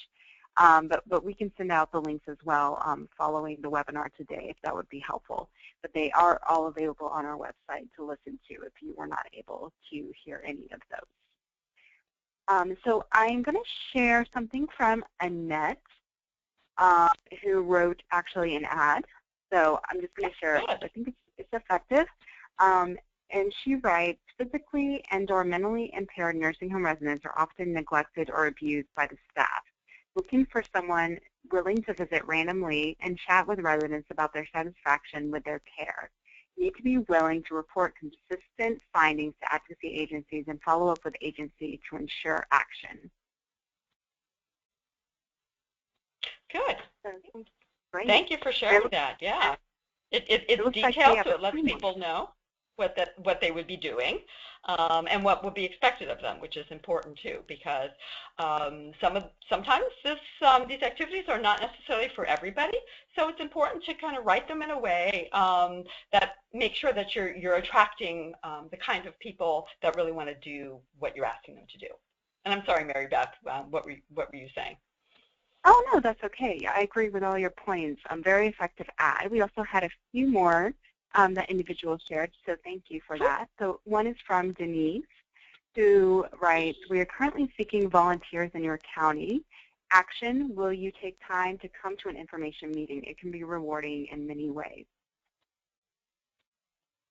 but we can send out the links as well following the webinar today if that would be helpful. But they are all available on our website to listen to if you were not able to hear any of those. So I'm going to share something from Annette, who wrote actually an ad. So I'm just going to share it because I think it's effective. And she writes, physically and/or mentally impaired nursing home residents are often neglected or abused by the staff. Looking for someone willing to visit randomly and chat with residents about their satisfaction with their care. You need to be willing to report consistent findings to advocacy agencies and follow up with agency to ensure action.
Good.
Great.
Thank you for sharing that. Yeah, it's detailed, so it lets people know what they would be doing and what would be expected of them, which is important too, because sometimes these activities are not necessarily for everybody. So it's important to kind of write them in a way that makes sure that you're attracting the kind of people that really want to do what you're asking them to do. And I'm sorry, Mary Beth, what were you saying?
Oh, no, that's okay. I agree with all your points. Very effective ad. We also had a few more that individuals shared, so thank you for that. So one is from Denise, who writes, we are currently seeking volunteers in your county. Action, will you take time to come to an information meeting? It can be rewarding in many ways.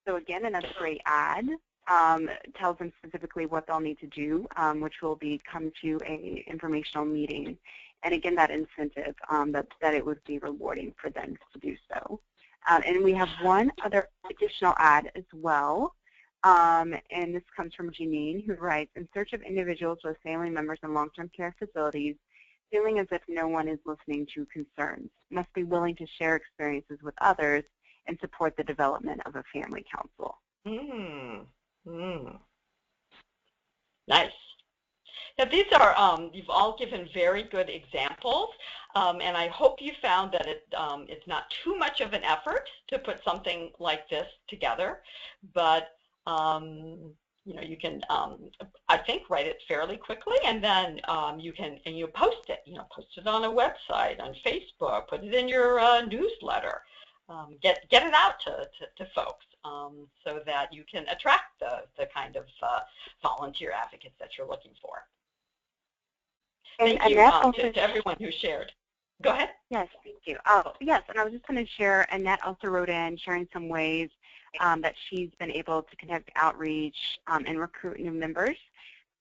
So again, another great ad. tells them specifically what they'll need to do, which will come to a informational meeting. And again, that incentive, that it would be rewarding for them to do so. And we have one other additional ad as well. And this comes from Janine, who writes, in search of individuals with family members in long-term care facilities, feeling as if no one is listening to concerns, must be willing to share experiences with others and support the development of a family council.
Nice. Now these are, you've all given very good examples, and I hope you found that it's not too much of an effort to put something like this together, but you know, you can, I think, write it fairly quickly, and then you post it. You know, post it on a website, on Facebook, put it in your newsletter. Get it out to folks so that you can attract the kind of volunteer advocates that you're looking for. Thank you to everyone who shared. Go ahead.
Yes, thank you. Oh, yes, and I was just going to share, Annette also wrote in sharing some ways that she's been able to conduct outreach and recruit new members.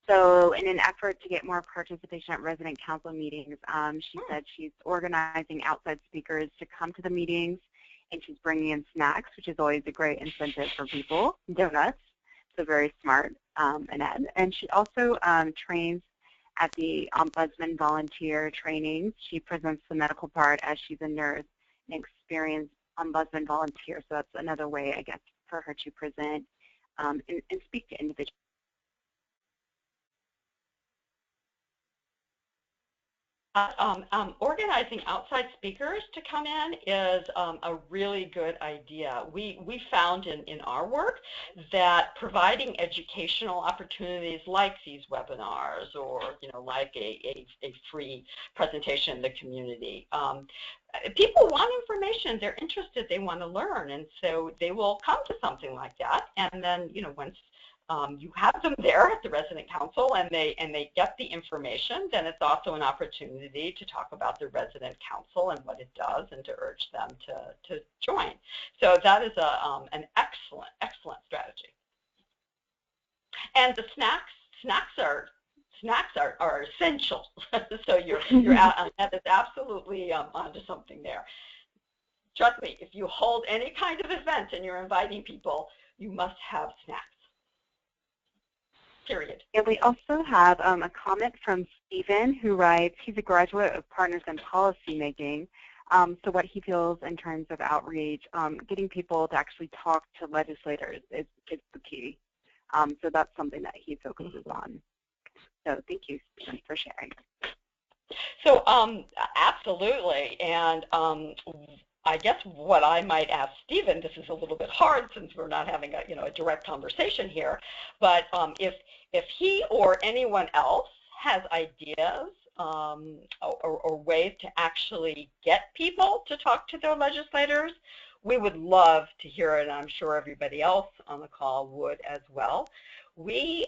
So in an effort to get more participation at resident council meetings, she said she's organizing outside speakers to come to the meetings, and she's bringing in snacks, which is always a great incentive for people, donuts, so very smart, Annette. And she also trains at the Ombudsman volunteer trainings. She presents the medical part as she's a nurse, an experienced Ombudsman volunteer. So that's another way, I guess, for her to present and speak to individuals.
Organizing outside speakers to come in is a really good idea. We found in our work that providing educational opportunities like these webinars, or like a free presentation in the community, people want information, they're interested, they want to learn, and so they will come to something like that. And then once you have them there at the resident council and they get the information, then it's also an opportunity to talk about the resident council and what it does, and to urge them to join. So that is an excellent strategy. And the snacks are essential. So that is absolutely onto something there. Trust me, if you hold any kind of event and you're inviting people, you must have snacks. Period.
And we also have a comment from Stephen, who writes, he's a graduate of Partners in Policymaking. So what he feels in terms of outreach, getting people to actually talk to legislators is the key. So that's something that he focuses on. So thank you, Stephen, for sharing.
So absolutely. And I guess what I might ask Stephen, this is a little bit hard since we're not having a direct conversation here, but if he or anyone else has ideas or ways to actually get people to talk to their legislators, we would love to hear it, and I'm sure everybody else on the call would as well. We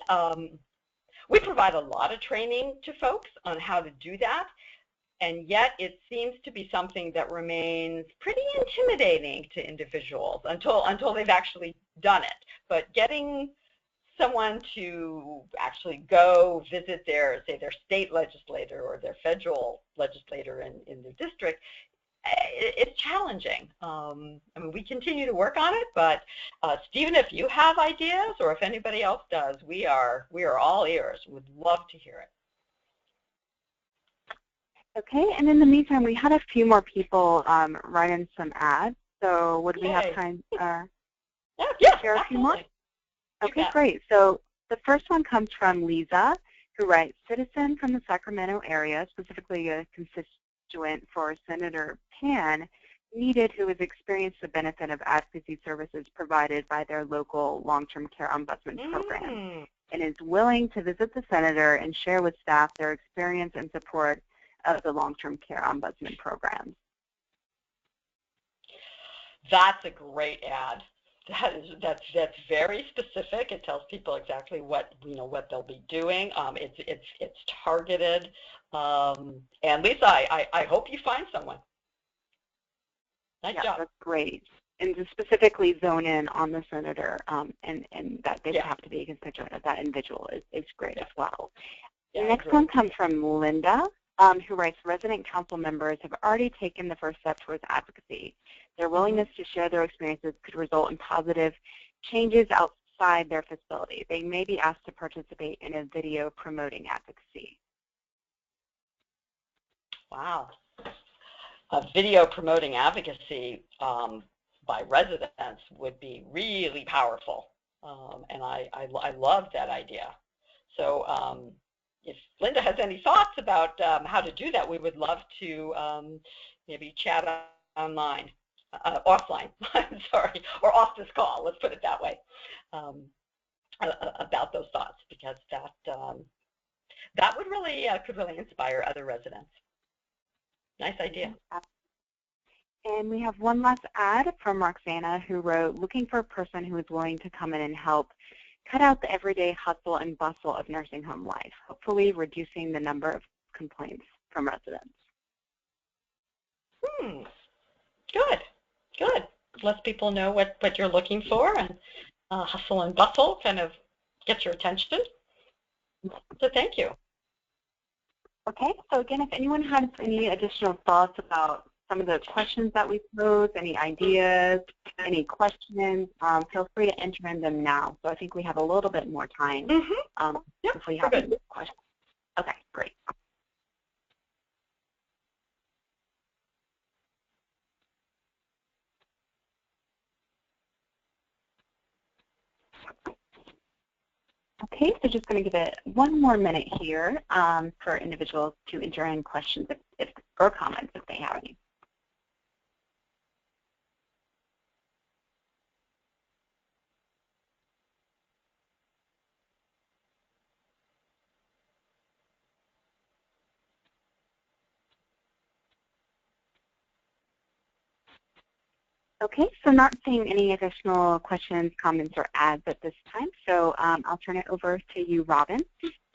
provide a lot of training to folks on how to do that, and yet it seems to be something that remains pretty intimidating to individuals until they've actually done it. But getting someone to actually go visit their state legislator or their federal legislator in their district, it's challenging. I mean, we continue to work on it, but Stephen, if you have ideas, or if anybody else does, we are all ears. Would love to hear it.
Okay, and in the meantime, we had a few more people write in some ads. So would we have time to share a few more? Okay, great. So the first one comes from Lisa, who writes, citizen from the Sacramento area, specifically a constituent for Senator Pan, needed who has experienced the benefit of advocacy services provided by their local long-term care ombudsman program, and is willing to visit the senator and share with staff their experience and support of the long-term care ombudsman program.
That's a great ad. That's very specific. It tells people exactly what they'll be doing. It's targeted. And Lisa, I hope you find someone. Nice job.
That's great. and to specifically zone in on the senator and that they
Yeah.
have to be a constituent of that individual is great as well.
Yeah,
The next one comes from Linda, who writes, resident council members have already taken the first step towards advocacy. Their willingness to share their experiences could result in positive changes outside their facility. They may be asked to participate in a video promoting advocacy.
Wow. A video promoting advocacy by residents would be really powerful, and I love that idea. So if Linda has any thoughts about how to do that, we would love to maybe chat online, offline, I'm sorry, or off this call, let's put it that way, about those thoughts, because that would really, could really inspire other residents. Nice idea.
And we have one last ad from Roxana, who wrote, looking for a person who is willing to come in and help cut out the everyday hustle and bustle of nursing home life, hopefully reducing the number of complaints from residents.
Good, good. Lets people know what you're looking for, and hustle and bustle kind of gets your attention. So thank you.
Okay, so again, if anyone has any additional thoughts about some of the questions that we posed, any ideas, any questions, feel free to enter in them now. So I think we have a little bit more time
Yep,
if we have any questions. Okay, great. Okay, so just going to give it one more minute here for individuals to enter in questions or comments if they have any. Okay, so not seeing any additional questions, comments, or ads at this time, so I'll turn it over to you, Robin,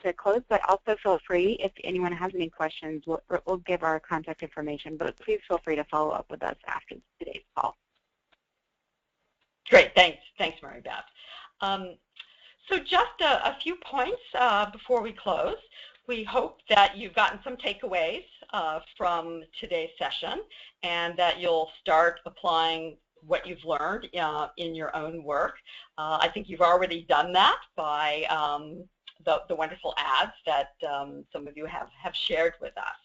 to close, but also feel free, if anyone has any questions, we'll give our contact information, but please feel free to follow up with us after today's call.
Great, thanks, Mary Beth. So just a few points before we close. We hope that you've gotten some takeaways from today's session and that you'll start applying what you've learned in your own work. I think you've already done that by the wonderful ads that some of you have shared with us.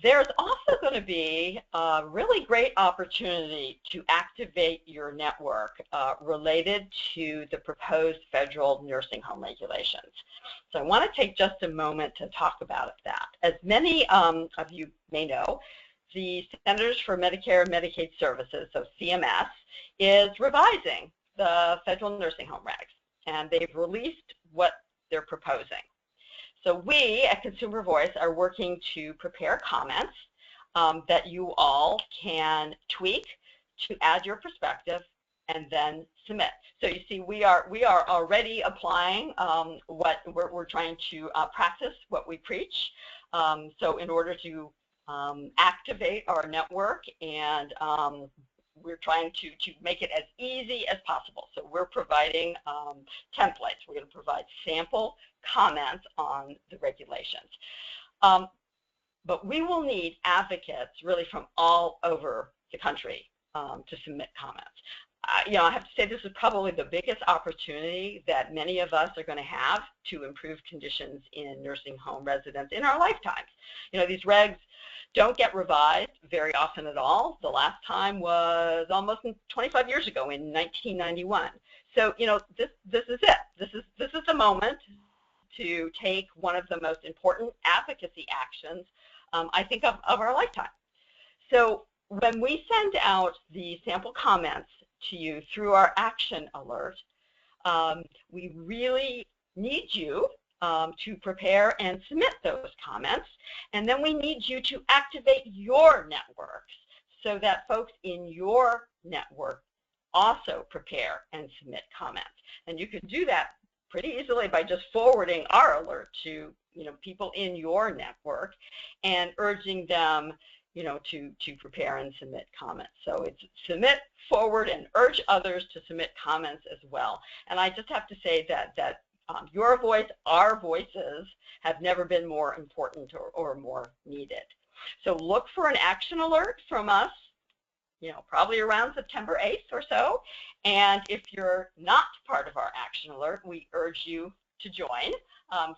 There's also going to be a really great opportunity to activate your network related to the proposed federal nursing home regulations. So I want to take just a moment to talk about that. As many of you may know, the Centers for Medicare and Medicaid Services, so CMS, is revising the federal nursing home regs, and they've released what they're proposing. So we at Consumer Voice are working to prepare comments that you all can tweak to add your perspective and then submit. So you see, we are already applying what we're trying to practice what we preach. So in order to activate our network, and we're trying to make it as easy as possible. So we're providing templates. We're going to provide sample comments on the regulations. But we will need advocates really from all over the country to submit comments. You know, I have to say this is probably the biggest opportunity that many of us are going to have to improve conditions in nursing home residents in our lifetimes. You know, these regs don't get revised very often at all. The last time was almost 25 years ago in 1991. So, you know, this is it. This is the moment to take one of the most important advocacy actions, I think, of our lifetime. So when we send out the sample comments to you through our action alert, we really need you to prepare and submit those comments, and then we need you to activate your networks so that folks in your network also prepare and submit comments. And you can do that pretty easily by just forwarding our alert to people in your network and urging them to prepare and submit comments. So it's submit, forward, and urge others to submit comments as well. And I just have to say that your voice, our voices, have never been more important or more needed. So look for an action alert from us, probably around September 8th or so. And if you're not part of our action alert, we urge you to join.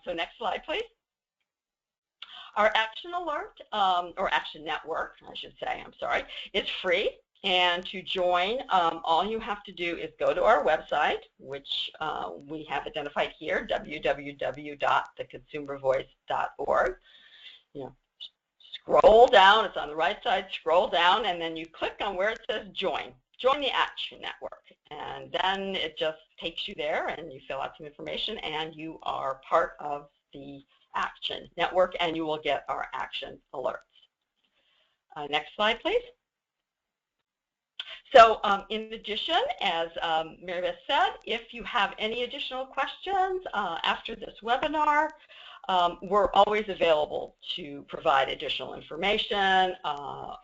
So next slide, please. Our action alert, or action network, I should say, I'm sorry, is free. And to join, all you have to do is go to our website, which we have identified here, www.theconsumervoice.org. Scroll down, it's on the right side, scroll down, and then you click on where it says join. Join the Action Network. And then it just takes you there, and you fill out some information, and you are part of the Action Network, and you will get our action alerts. Next slide, please. So in addition, as Mary Beth said, if you have any additional questions after this webinar, we're always available to provide additional information,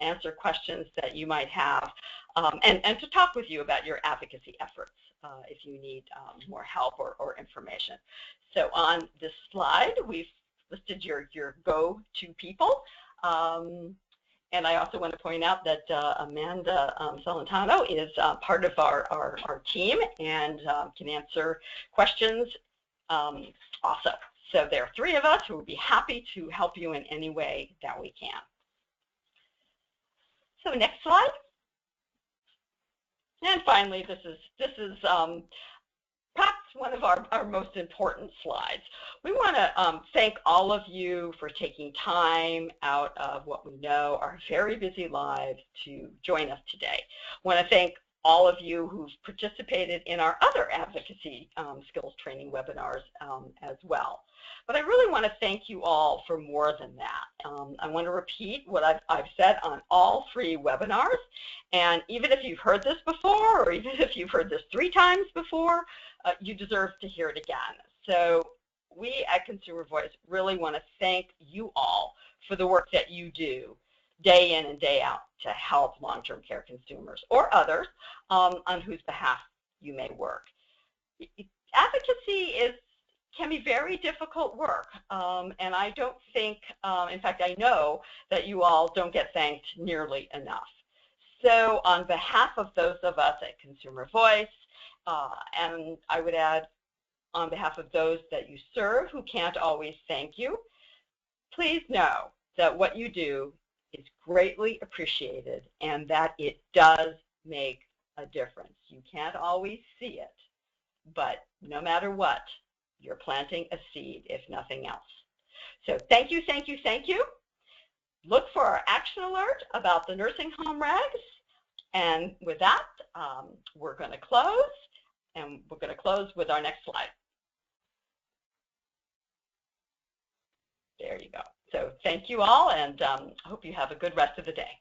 answer questions that you might have, and to talk with you about your advocacy efforts if you need more help or information. So on this slide, we've listed your go-to people. And I also want to point out that Amanda Celentano is part of our team and can answer questions also. So there are three of us who would be happy to help you in any way that we can. So next slide. And finally, this is perhaps one of our most important slides. We want to thank all of you for taking time out of what we know are very busy lives to join us today. I want to thank all of you who've participated in our other advocacy skills training webinars as well. But I really want to thank you all for more than that. I want to repeat what I've said on all three webinars. And even if you've heard this before, or even if you've heard this 3 times before, you deserve to hear it again. So we at Consumer Voice really want to thank you all for the work that you do day in and day out to help long-term care consumers or others on whose behalf you may work. Advocacy can be very difficult work, and I don't think, in fact, I know that you all don't get thanked nearly enough. So on behalf of those of us at Consumer Voice, and I would add on behalf of those that you serve who can't always thank you, please know that what you do is greatly appreciated and that it does make a difference. You can't always see it, but no matter what, you're planting a seed, if nothing else. So thank you, thank you, thank you. Look for our action alert about the nursing home regs. And with that, we're going to close, and we're going to close with our next slide. There you go. So thank you all, and I hope you have a good rest of the day.